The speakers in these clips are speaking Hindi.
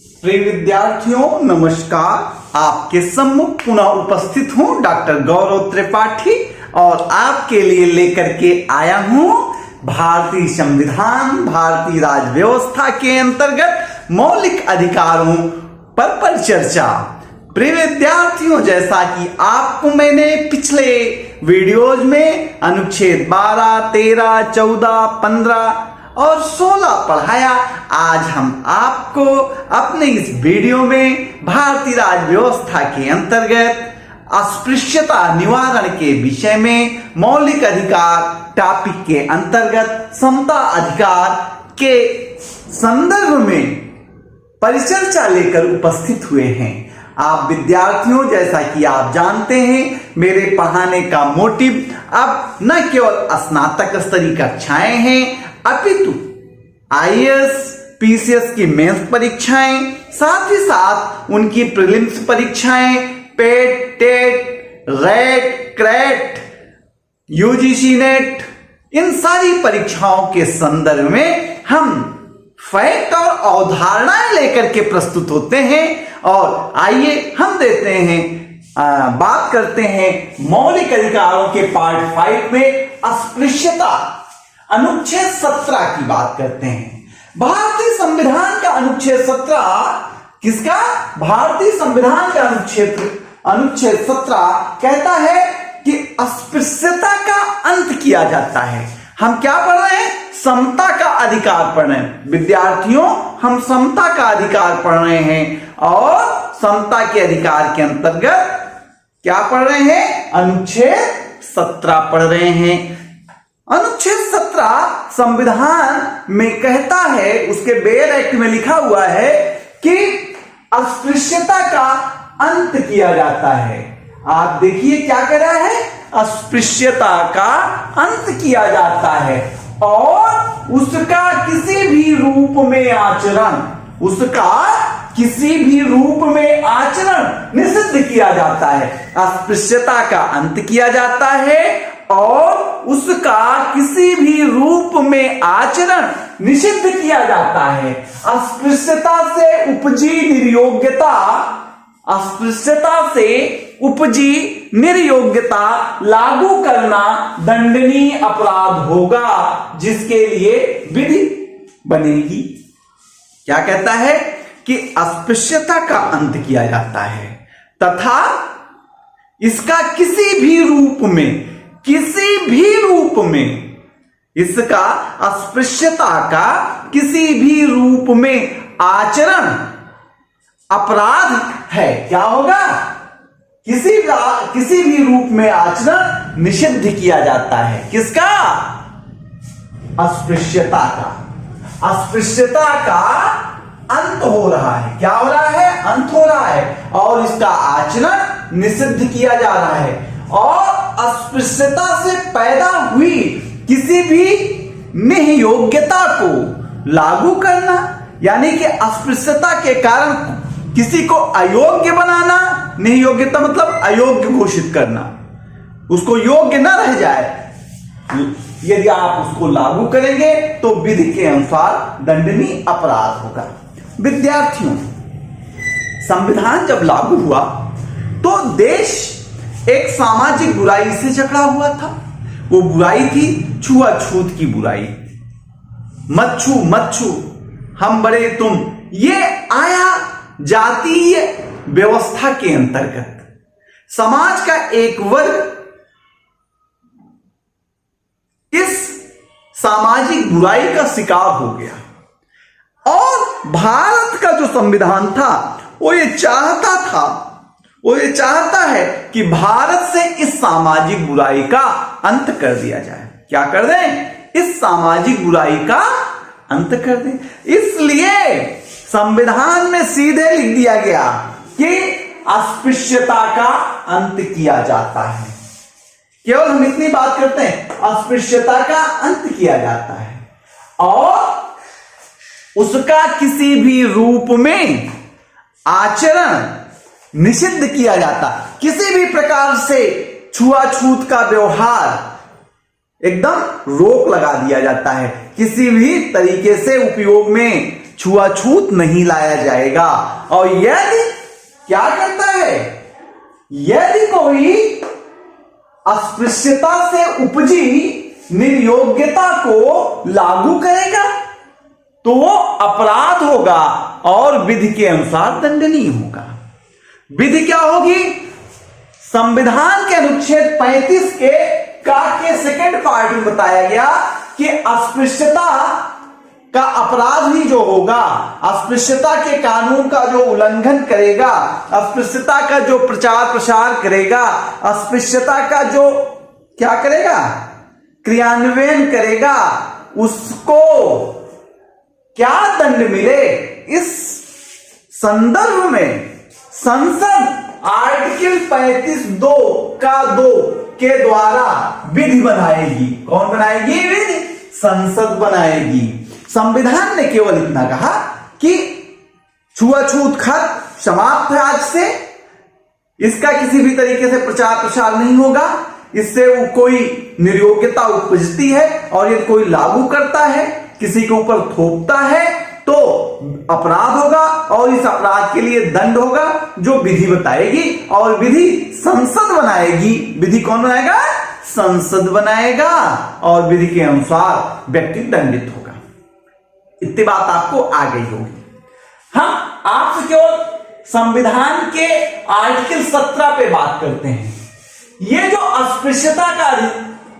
प्रिय विद्यार्थियों नमस्कार। आपके सम्मुख पुनः उपस्थित हूं डॉक्टर गौरव त्रिपाठी और आपके लिए लेकर के आया हूं भारतीय संविधान, भारतीय राज्य व्यवस्था के अंतर्गत मौलिक अधिकारों पर परिचर्चा। प्रिय विद्यार्थियों, जैसा कि आपको मैंने पिछले वीडियोज में अनुच्छेद 12, 13, 14, 15 और 16 पढ़ाया, आज हम आपको अपने इस वीडियो में भारतीय राज्य व्यवस्था के अंतर्गत अस्पृश्यता निवारण के विषय में मौलिक अधिकार टॉपिक के अंतर्गत समता अधिकार के संदर्भ में परिचर्चा लेकर उपस्थित हुए हैं। आप विद्यार्थियों, जैसा कि आप जानते हैं, मेरे पढ़ाने का मोटिव अब न केवल स्नातक स्तरीय कक्षाएं हैं अपितु आईएएस, पीसीएस की मेंस परीक्षाएं, साथ ही साथ उनकी प्रीलिम्स परीक्षाएं, PET, TET, RET, CRET, UGC NET, इन सारी परीक्षाओं के संदर्भ में हम फैक्ट और अवधारणाएं लेकर के प्रस्तुत होते हैं। और आइए हम देते हैं बात करते हैं मौलिक अधिकारों के पार्ट 5 में अस्पृश्यता अनुच्छेद 17 की बात करते हैं। भारतीय संविधान का अनुच्छेद 17 किसका? भारतीय संविधान का अनुच्छेद 17 कहता है कि अस्पृश्यता का अंत किया जाता है। हम क्या पढ़ रहे हैं? समता का अधिकार पढ़ रहे हैं। विद्यार्थियों, हम समता का अधिकार पढ़ रहे हैं और समता के अधिकार के अंतर्गत क्या पढ़ रहे हैं? अनुच्छेद 17 पढ़ रहे हैं। अनुच्छेद 17 संविधान में कहता है, उसके बेयर एक्ट में लिखा हुआ है कि अस्पृश्यता का अंत किया जाता है। आप देखिए क्या कह रहा है? अस्पृश्यता का अंत किया जाता है और उसका किसी भी रूप में आचरण निषिद्ध किया जाता है। अस्पृश्यता का अंत किया जाता है और उसका किसी भी रूप में आचरण निषिद्ध किया जाता है। अस्पृश्यता से उपजी निर्योग्यता लागू करना दंडनीय अपराध होगा, जिसके लिए विधि बनेगी। क्या कहता है? कि अस्पृश्यता का अंत किया जाता है तथा इसका किसी भी रूप में इसका अस्पृश्यता का किसी भी रूप में आचरण अपराध है। क्या होगा? किसी भी रूप में आचरण निषिद्ध किया जाता है। किसका? अस्पृश्यता का। अस्पृश्यता का अंत हो रहा है। क्या हो रहा है? अंत हो रहा है और इसका आचरण निषिद्ध किया जा रहा है। और अस्पृश्यता से पैदा हुई किसी भी नियोग्यता को लागू करना, यानी कि अस्पृश्यता के कारण किसी को अयोग्य बनाना, नियोग्यता मतलब अयोग्य घोषित करना, उसको योग्य न रह जाए, यदि आप उसको लागू करेंगे तो विधि के अनुसार दंडनीय अपराध होगा। विद्यार्थियों, संविधान जब लागू हुआ तो देश एक सामाजिक बुराई से जकड़ा हुआ था। वो बुराई थी छुआछूत की बुराई। मत छू, हम बड़े तुम, ये आया जातीय व्यवस्था के अंतर्गत। समाज का एक वर्ग इस सामाजिक बुराई का शिकार हो गया और भारत का जो संविधान था वो ये चाहता है कि भारत से इस सामाजिक बुराई का अंत कर दिया जाए। क्या कर दें? इस सामाजिक बुराई का अंत कर दें। इसलिए संविधान में सीधे लिख दिया गया कि अस्पृश्यता का अंत किया जाता है। केवल हम इतनी बात करते हैं, अस्पृश्यता का अंत किया जाता है और उसका किसी भी रूप में आचरण निषिद्ध किया जाता। किसी भी प्रकार से छुआछूत का व्यवहार एकदम रोक लगा दिया जाता है। किसी भी तरीके से उपयोग में छुआछूत नहीं लाया जाएगा। और यदि क्या करता है, यदि कोई अस्पृश्यता से उपजी निर्योग्यता को लागू करेगा तो वो अपराध होगा और विधि के अनुसार दंडनीय होगा। विधि क्या होगी? संविधान के अनुच्छेद 35 के सेकंड पार्ट में बताया गया कि अस्पृश्यता का अपराध ही जो होगा, अस्पृश्यता के कानून का जो उल्लंघन करेगा, अस्पृश्यता का जो प्रचार प्रसार करेगा, अस्पृश्यता का जो क्या करेगा, क्रियान्वयन करेगा, उसको क्या दंड मिले। इस संदर्भ में संसद आर्टिकल 35(2) का 2 के द्वारा विधि बनाएगी। कौन बनाएगी? विधि संसद बनाएगी। संविधान ने केवल इतना कहा कि छुआछूत खत्म, समाप्त है आज से, इसका किसी भी तरीके से प्रचार प्रसार नहीं होगा, इससे वो कोई निर्योग्यता उपजती है और यदि कोई लागू करता है, किसी के ऊपर थोपता है तो अपराध होगा और इस अपराध के लिए दंड होगा जो विधि बताएगी और विधि संसद बनाएगी। विधि कौन बनाएगा? संसद बनाएगा और विधि के अनुसार व्यक्ति दंडित होगा। इतनी बात आपको आ गई होगी। हम आपसे केवल संविधान के आर्टिकल 17 पे बात करते हैं। ये जो अस्पृश्यता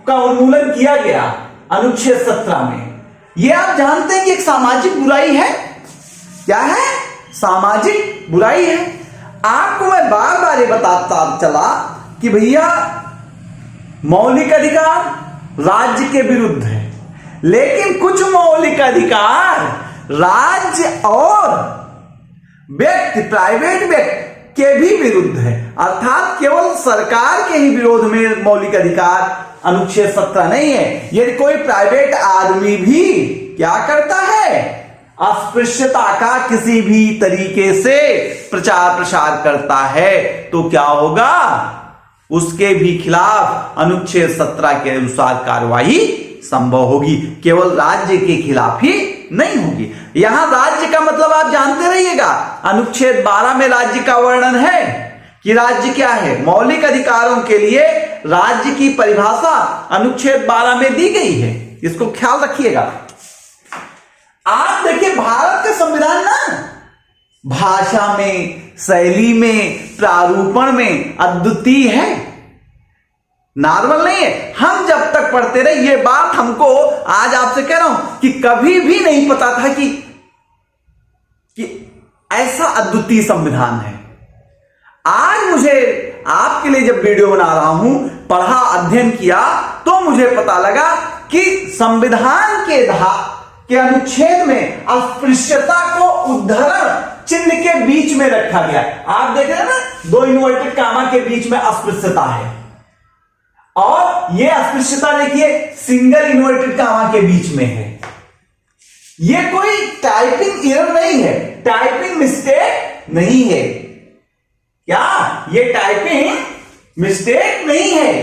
का उन्मूलन किया गया अनुच्छेद 17 में, ये आप जानते हैं कि एक सामाजिक बुराई है। क्या है? सामाजिक बुराई है। आपको मैं बार बार ये बताता चला कि भैया मौलिक अधिकार राज्य के विरुद्ध है, लेकिन कुछ मौलिक अधिकार राज्य और व्यक्ति, प्राइवेट व्यक्ति के भी विरुद्ध है। अर्थात केवल सरकार के ही विरोध में मौलिक अधिकार अनुच्छेद 17 नहीं है। यदि कोई प्राइवेट आदमी भी क्या करता है, अस्पृश्यता का किसी भी तरीके से प्रचार प्रसार करता है तो क्या होगा? उसके भी खिलाफ अनुच्छेद 17 के अनुसार कार्रवाई संभव होगी। केवल राज्य के खिलाफ ही नहीं होगी। यहां राज्य का मतलब आप जानते रहिएगा, अनुच्छेद 12 में राज्य का वर्णन है कि राज्य क्या है। मौलिक अधिकारों के लिए राज्य की परिभाषा अनुच्छेद 12 में दी गई है, इसको ख्याल रखिएगा। आप देखिए भारत का संविधान ना भाषा में, शैली में, प्रारूपण में अद्वितीय है, नॉर्मल नहीं है। हम जब तक पढ़ते रहे, ये बात हमको आज आपसे कह रहा हूं कि कभी भी नहीं पता था कि ऐसा अद्वितीय संविधान है। आज मुझे आपके लिए जब वीडियो बना रहा हूं, पढ़ा, अध्ययन किया, तो मुझे पता लगा कि संविधान के अनुच्छेद में अस्पृश्यता को उद्धरण चिन्ह के बीच में रखा गया। आप देख रहे हैं ना, 2 इन्वर्टेड कामा के बीच में अस्पृश्यता है और यह अस्पृश्यता देखिए सिंगल इन्वर्टेड कामा के बीच में है। यह कोई टाइपिंग एरर नहीं है, टाइपिंग मिस्टेक नहीं है। क्या ये टाइपिंग मिस्टेक नहीं है?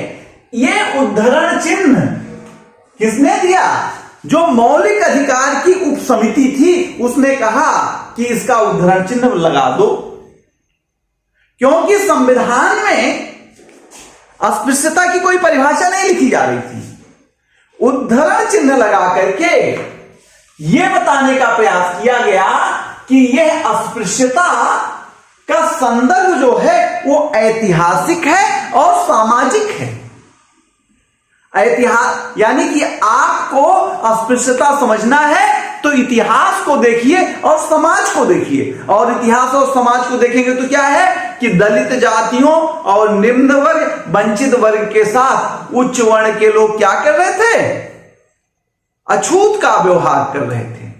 ये उद्धरण चिन्ह किसने दिया? जो मौलिक अधिकार की उप समिति थी, उसने कहा कि इसका उद्धरण चिन्ह लगा दो, क्योंकि संविधान में अस्पृश्यता की कोई परिभाषा नहीं लिखी जा रही थी। उद्धरण चिन्ह लगा करके यह बताने का प्रयास किया गया कि यह अस्पृश्यता का संदर्भ जो है वो ऐतिहासिक है और सामाजिक है। इतिहास यानी कि आपको अस्पृश्यता समझना है तो इतिहास को देखिए और समाज को देखिए, और इतिहास और समाज को देखेंगे तो क्या है कि दलित जातियों और निम्न वर्ग, वंचित वर्ग के साथ उच्च वर्ण के लोग क्या कर रहे थे? अछूत का व्यवहार कर रहे थे,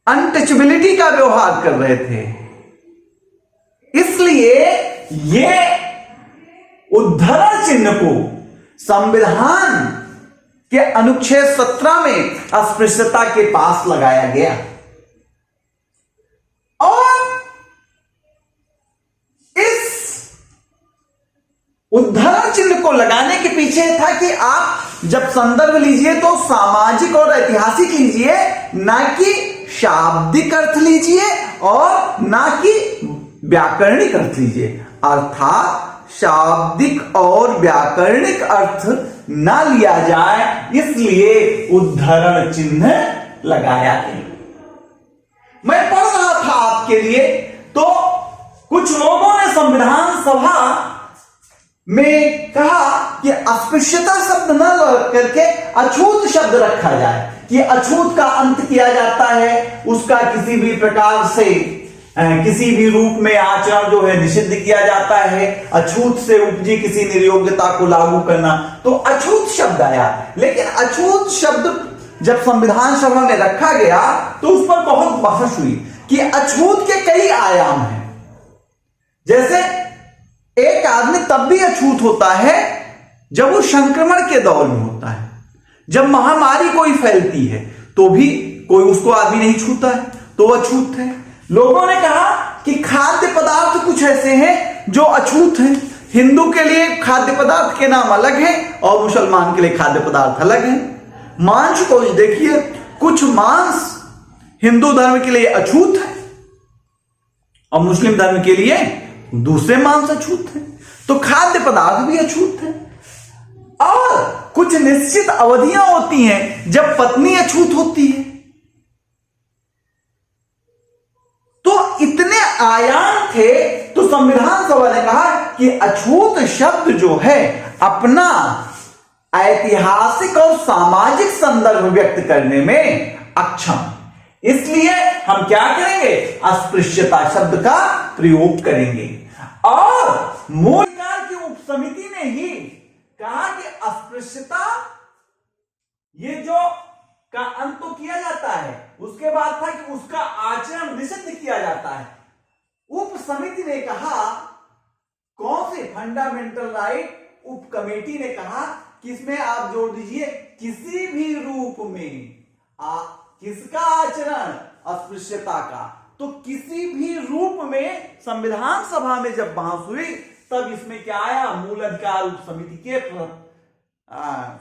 अनटचेबिलिटी का व्यवहार कर रहे थे। इसलिए ये उद्धरण चिन्ह को संविधान के अनुच्छेद 17 में अस्पृश्यता के पास लगाया गया। और इस उद्धरण चिन्ह को लगाने के पीछे था कि आप जब संदर्भ लीजिए तो सामाजिक और ऐतिहासिक लीजिए, ना कि शाब्दिक अर्थ लीजिए और ना कि व्याकरणिक अर्थ लीजिए। अर्थात शाब्दिक और व्याकरणिक अर्थ ना लिया जाए, इसलिए उद्धरण चिन्ह लगाया गया। मैं पढ़ रहा था आपके लिए, तो कुछ लोगों ने संविधान सभा में कहा कि अस्पृश्यता शब्द न करके अछूत शब्द रखा जाए, कि अछूत का अंत किया जाता है, उसका किसी भी प्रकार से किसी भी रूप में आचरण जो है निषिद्ध किया जाता है, अछूत से उपजी किसी निर्योग्यता को लागू करना, तो अछूत शब्द आया। लेकिन अछूत शब्द जब संविधान सभा में रखा गया तो उस पर बहुत बहस हुई कि अछूत के कई आयाम हैं। जैसे एक आदमी तब भी अछूत होता है जब वो संक्रमण के दौर में होता है, जब महामारी कोई फैलती है तो भी कोई उसको आदमी नहीं छूता है, तो वो अछूत है। लोगों ने कहा कि खाद्य पदार्थ कुछ ऐसे हैं जो अछूत हैं। हिंदू के लिए खाद्य पदार्थ के नाम अलग हैं और मुसलमान के लिए खाद्य पदार्थ अलग हैं। मांस को देखिए, कुछ मांस हिंदू धर्म के लिए अछूत है और मुस्लिम धर्म के लिए दूसरे मांस अछूत हैं। तो खाद्य पदार्थ भी अछूत है। और कुछ निश्चित अवधियां होती हैं जब पत्नी अछूत होती है। तो इतने आयाम थे, तो संविधान सभा ने कहा कि अछूत शब्द जो है अपना ऐतिहासिक और सामाजिक संदर्भ व्यक्त करने में अक्षम, इसलिए हम क्या करेंगे, अस्पृश्यता शब्द का प्रयोग करेंगे। और मूलकार की उपसमिति ने ही कहा कि अस्पृश्यता ये जो का अंत तो किया जाता है, उसके बाद था कि उसका आचरण निषिद्ध किया जाता है। उप समिति ने कहा, कौन से फंडामेंटल राइट उप कमेटी ने कहा कि इसमें आप जोड़ दीजिए किसी भी रूप में किसका आचरण, अस्पृश्यता का। तो किसी भी रूप में संविधान सभा में जब बहस हुई तब इसमें क्या आया, मूल अधिकार उप समिति के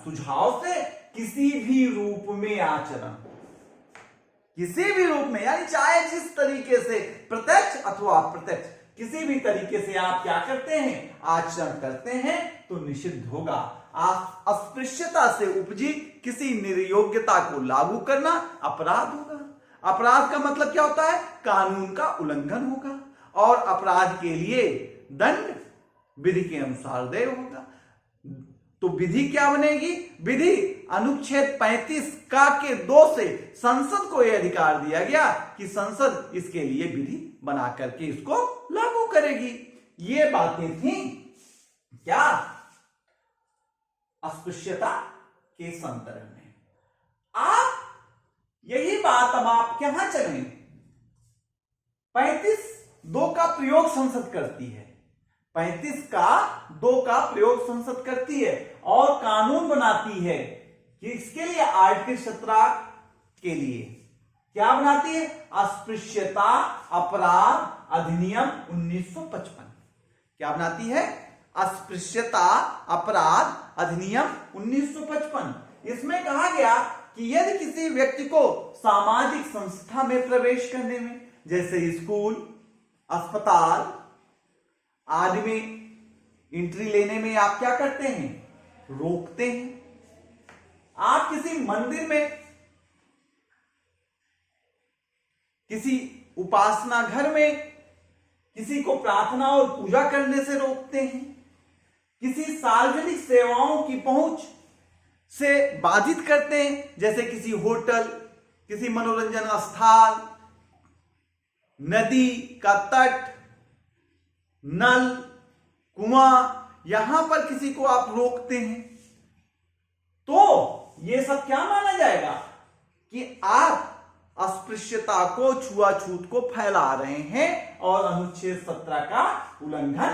सुझाव से किसी भी रूप में आचरण, किसी भी रूप में, यानी चाहे जिस तरीके से प्रत्यक्ष अथवा अप्रत्यक्ष किसी भी तरीके से आप क्या करते हैं, आचरण करते हैं तो निषिद्ध होगा। आप अस्पृश्यता से उपजी किसी निर्योग्यता को लागू करना अपराध होगा। अपराध का मतलब क्या होता है, कानून का उल्लंघन होगा और अपराध के लिए दंड विधि के अनुसार देय होगा। तो विधि क्या बनेगी, विधि अनुच्छेद 35 का के 2 से संसद को यह अधिकार दिया गया कि संसद इसके लिए विधि बना करके इसको लागू करेगी। ये बातें थी क्या, अस्पृश्यता के संदर्भ में। आप यही बात अब आप कहां चलें, 35(2) का प्रयोग संसद करती है, 35(2) का प्रयोग संसद करती है और कानून बनाती है कि इसके लिए आर्टिकल 17 के लिए क्या बनाती है, अस्पृश्यता अपराध अधिनियम 1955। क्या बनाती है, अस्पृश्यता अपराध अधिनियम 1955। इसमें कहा गया कि यदि किसी व्यक्ति को सामाजिक संस्था में प्रवेश करने में, जैसे स्कूल, अस्पताल आदि में एंट्री लेने में आप क्या करते हैं, रोकते हैं। आप किसी मंदिर में, किसी उपासना घर में किसी को प्रार्थना और पूजा करने से रोकते हैं, किसी सार्वजनिक सेवाओं की पहुंच से बाधित करते हैं, जैसे किसी होटल, किसी मनोरंजन स्थल, नदी का तट, नल, कुआं, यहां पर किसी को आप रोकते हैं, तो यह सब क्या माना जाएगा कि आप अस्पृश्यता को, छुआछूत को फैला रहे हैं और अनुच्छेद 17 का उल्लंघन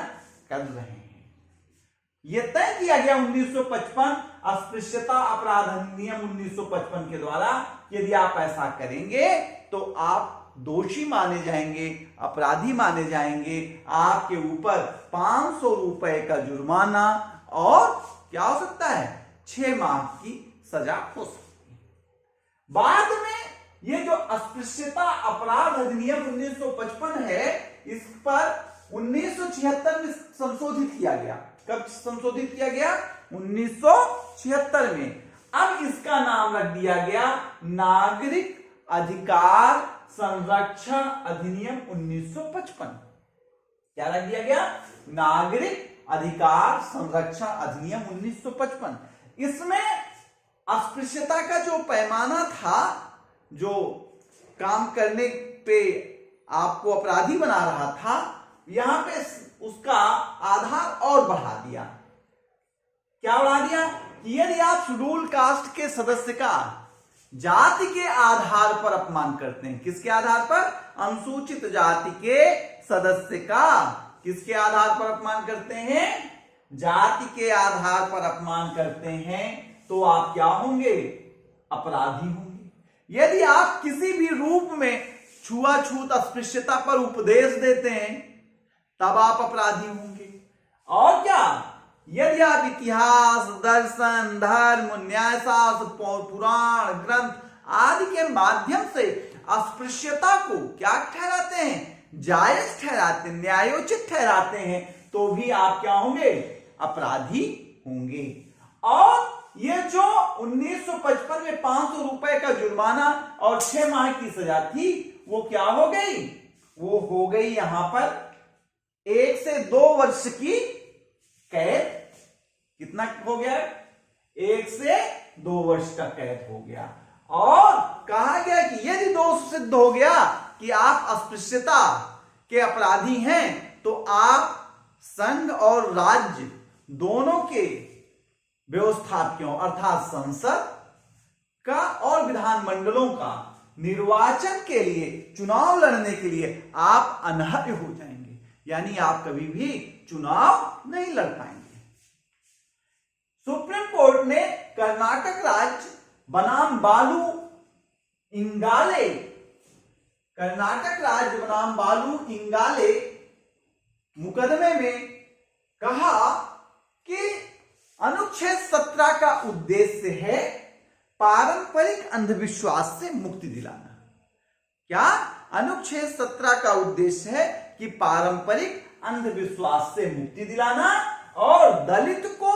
कर रहे हैं। यह तय किया गया 1955 अस्पृश्यता अपराध अधिनियम 1955 के द्वारा। यदि आप ऐसा करेंगे तो आप दोषी माने जाएंगे, अपराधी माने जाएंगे, आपके ऊपर 500 रुपए का जुर्माना और क्या हो सकता है, 6 माह की सजा हो सकती है। बाद में ये जो अस्पृश्यता अपराध अधिनियम 1955 है, इस पर 1976 में संशोधित किया गया। कब संशोधित किया गया? 1976 में। अब इसका नाम रख दिया गया नागरिक अधिकार संरक्षण अधिनियम 1955। क्या रख दिया गया? नागरिक अधिकार संरक्षण अधिनियम 1955। इसमें अस्पृश्यता का जो पैमाना था, जो काम करने पे आपको अपराधी बना रहा था, यहां पे उसका आधार और बढ़ा दिया। क्या बढ़ा दिया? कि यदि आप शेड्यूल कास्ट के सदस्य का जाति के आधार पर अपमान करते हैं, किसके आधार पर? अनुसूचित जाति के सदस्य का किसके आधार पर अपमान करते हैं? जाति के आधार पर अपमान करते हैं, तो आप क्या होंगे? अपराधी होंगे। यदि आप किसी भी रूप में छुआछूत अस्पृश्यता पर उपदेश देते हैं, तब आप अपराधी होंगे। और क्या? यदि आप इतिहास, दर्शन, धर्म, न्यायशास्त्र, पुराण, ग्रंथ आदि के माध्यम से अस्पृश्यता को क्या ठहराते हैं? जायज ठहराते, न्यायोचित ठहराते हैं, तो भी आप क्या होंगे? अपराधी होंगे। और ये जो 1955 में 500 रुपए का जुर्माना और 6 माह की सजा थी, वो क्या हो गई? वो हो गई यहां पर 1 से 2 वर्ष की कैद। कितना हो गया? 1 से 2 वर्ष का कैद हो गया। और कहा गया कि यदि दोष सिद्ध हो गया कि आप अस्पृश्यता के अपराधी हैं, तो आप संघ और राज्य दोनों के व्यवस्थापकों अर्थात संसद का और विधानमंडलों का निर्वाचन के लिए, चुनाव लड़ने के लिए आप अनर्ह हो जाएंगे, यानी आप कभी भी चुनाव नहीं लड़ पाएंगे। सुप्रीम कोर्ट ने कर्नाटक राज्य बनाम बालू इंगाले, कर्नाटक राज्य बनाम बालू इंगाले मुकदमे में कहा कि अनुच्छेद 17 का उद्देश्य है पारंपरिक अंधविश्वास से मुक्ति दिलाना। क्या? अनुच्छेद 17 का उद्देश्य है कि पारंपरिक अंधविश्वास से मुक्ति दिलाना और दलित को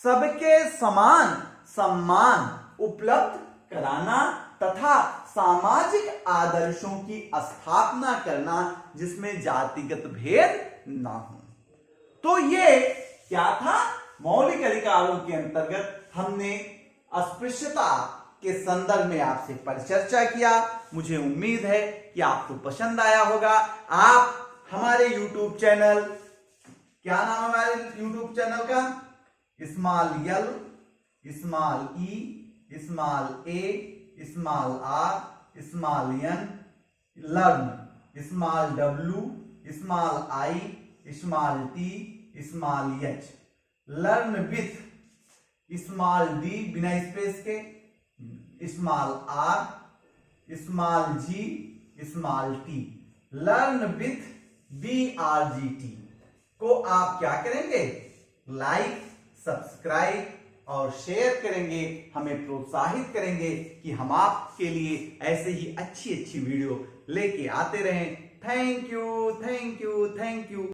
सबके समान सम्मान उपलब्ध कराना तथा सामाजिक आदर्शों की स्थापना करना जिसमें जातिगत भेद ना हो। तो ये क्या था? मौलिक अधिकारों के अंतर्गत हमने अस्पृश्यता के संदर्भ में आपसे परिचर्चा किया। मुझे उम्मीद है कि आपको पसंद आया होगा। आप हमारे YouTube चैनल, क्या नाम है हमारे YouTube चैनल का? Small L, small E, small A, small R, small N, learn, small W, small I, small T, small H, learn with small D बिना स्पेस के, small R, small G, small T, learn with BRGT को आप क्या करेंगे? लाइक, सब्सक्राइब और शेयर करेंगे, हमें प्रोत्साहित करेंगे कि हम आपके लिए ऐसे ही अच्छी अच्छी वीडियो लेके आते रहें। Thank you, thank you, thank you.